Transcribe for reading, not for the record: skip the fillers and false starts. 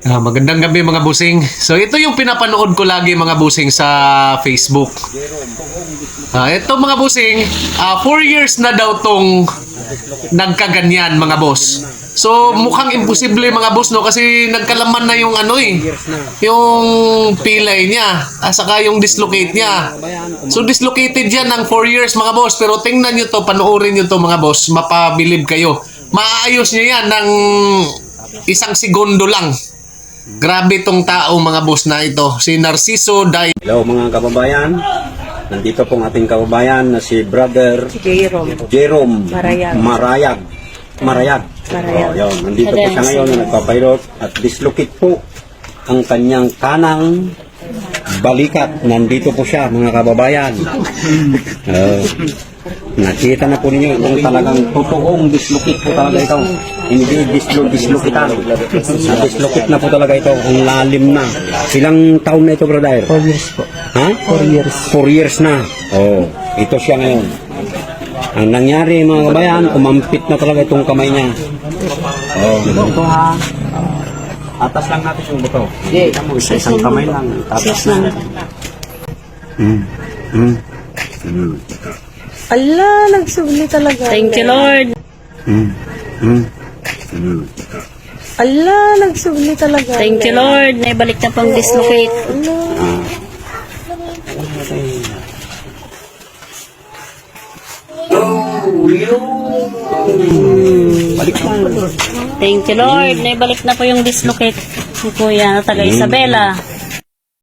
Magandang gabi mga busing. So ito yung pinapanood ko lagi mga busing sa Facebook. Ito mga busing, 4 years na daw tong nagkaganyan mga boss. So mukhang imposible mga boss no kasi nagkalaman na yung yung pilay niya at saka yung dislocate niya. So dislocated yan ng 4 years mga boss, pero tingnan nyo to, panoorin nyo to mga boss, mapabilib kayo. Maayos niya yan ng 1 segundo lang. Grabe tong tao mga boss na ito, si Narciso Day. Hello mga kababayan, nandito pong ating kababayan na si Brother Jerome Marayag. Nandito po siya ngayon na nagpapahirot at dislocate po ang kanyang kanang balikat. Nandito po siya mga kababayan. Nakita na po ninyo kung talagang totoong dislocate po talaga ito. Hindi dislokitan. Dislocate na po talaga ito. Ang lalim na. Ilang taon na ito, brother? 4 years po. Ha? 4 years. 4 years na. Oh, ito siya ngayon. Ang nangyari mga kabayan, umampit na talaga itong kamay niya. Oh, ito ha. Atas lang natin yung buto. Hindi, isang kamay lang. Atas lang. Ala, nagsubli talaga. Thank you, Lord. Ala, nagsubli talaga. Thank you, Lord. Naibalik na pang dislocate. Thank you, Lord. Naibalik na po yung dislocate. Kuya, taga Isabela.